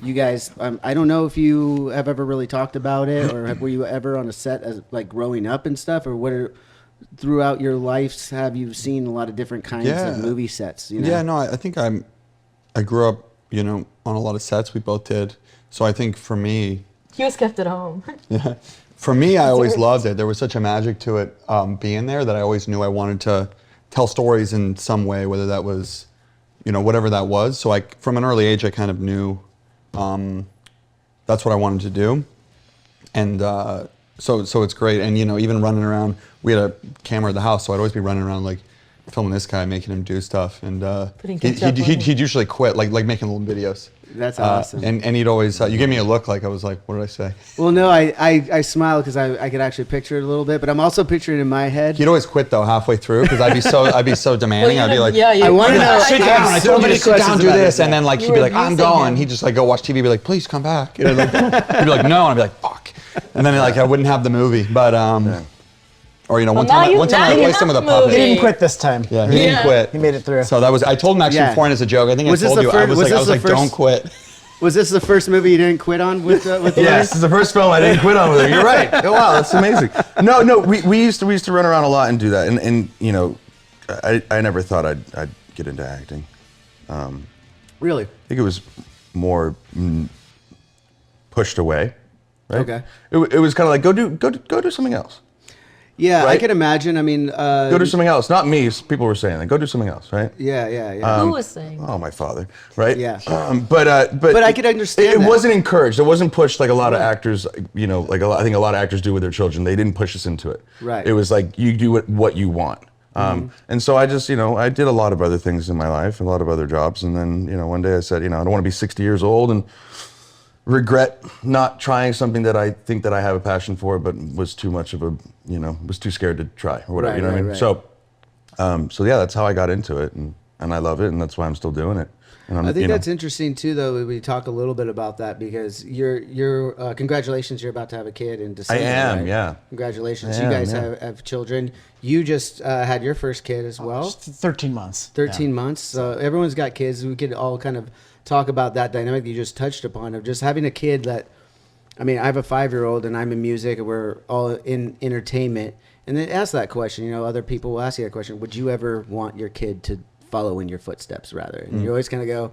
you guys, I don't know if you have ever really talked about it, or were you ever on a set as like growing up and stuff, or throughout your lives have you seen a lot of different kinds of movie sets? You know? Yeah, no, I think I grew up, on a lot of sets. We both did. So I think for me, He was kept at home. yeah, for me, I always loved it. There was such a magic to it being there that I always knew I wanted to tell stories in some way, whether that was, whatever that was. So from an early age, I kind of knew that's what I wanted to do. And so it's great. And, even running around, we had a camera at the house, so I'd always be running around like filming this guy, making him do stuff. And he'd usually quit, like making little videos. That's awesome. And he'd always, you gave me a look like I was like, what did I say? Well, no, I smile because I could actually picture it a little bit, but I'm also picturing it in my head. He'd always quit though halfway through because I'd be so demanding. I'd be like, I want to know. Sit down. I told you to sit down, do this, and then like he'd be like, I'm going. He'd just like go watch TV, be like, please come back. He'd be like, no, and I'd be like, fuck. And then like I wouldn't have the movie, but or one time I replaced him with a puppet. He didn't quit this time. Yeah, he didn't quit. He made it through. So I told him actually beforehand as a joke. I think I told you. I was like, don't quit. Was this the first movie you didn't quit on with Yes, it's the first film I didn't quit on with her. You're right. Oh, wow, that's amazing. No, we used to run around a lot and do that, and I never thought I'd get into acting. Really? I think it was more pushed away. Right? Okay. It was kind of like go do something else. Yeah, right? I can imagine. I mean, go do something else. Not me. People were saying that. Go do something else, right? Yeah. Who was saying? Oh, my father, right? Yeah. But I could understand. It wasn't encouraged. It wasn't pushed like a lot of actors. I think a lot of actors do with their children. They didn't push us into it. Right. It was like you do what you want. And so I just, I did a lot of other things in my life, a lot of other jobs, and then, one day I said, I don't want to be 60 years old and regret not trying something that I think that I have a passion for, but was too much of a, was too scared to try or whatever. Right, you know what I mean? right. So yeah, that's how I got into it, and I love it, and that's why I'm still doing it. And I think that's interesting too, though. We talk a little bit about that because you're congratulations, you're about to have a kid in December. I am, right? yeah. Congratulations, I you am, guys yeah. have children. You just had your first kid as well. 13 months. 13 months. So everyone's got kids. We could all kind of talk about that dynamic that you just touched upon of just having a kid that. I mean, I have a 5-year-old and I'm in music and we're all in entertainment. And they ask that question, other people will ask you that question. Would you ever want your kid to follow in your footsteps rather? And you always kind of go,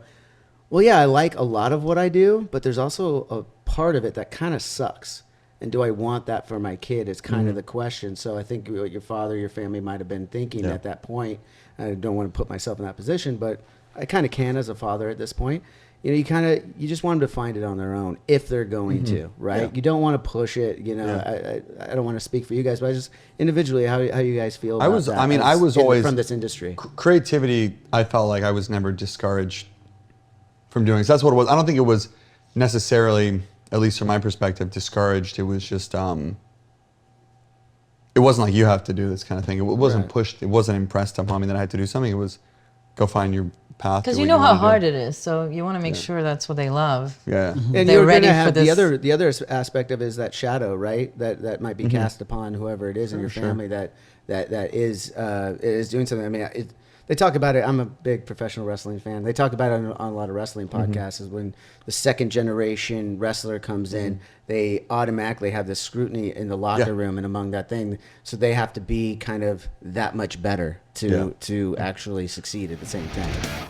well, yeah, I like a lot of what I do, but there's also a part of it that kind of sucks. And do I want that for my kid is kind of the question. So I think what your father, your family might have been thinking at that point. I don't want to put myself in that position, but I kind of can as a father at this point. You just want them to find it on their own if they're going to, right? Yeah. You don't want to push it. I don't want to speak for you guys, but I just individually, how you guys feel about that? I was always from this industry. Creativity, I felt like I was never discouraged from doing. So that's what it was. I don't think it was necessarily, at least from my perspective, discouraged. It was just, it wasn't like you have to do this kind of thing. It wasn't pushed. It wasn't impressed upon me that I had to do something. It was go find your path. Because you know how hard it is, so you want to make sure that's what they love. Yeah. And you're ready for this. The other aspect of it is that shadow, right? That might be cast upon whoever it is in your family that is doing something. I mean, they talk about it. I'm a big professional wrestling fan. They talk about it on a lot of wrestling podcasts. Is when the second generation wrestler comes in, they automatically have this scrutiny in the locker room and among that thing. So they have to be kind of that much better to actually succeed at the same time.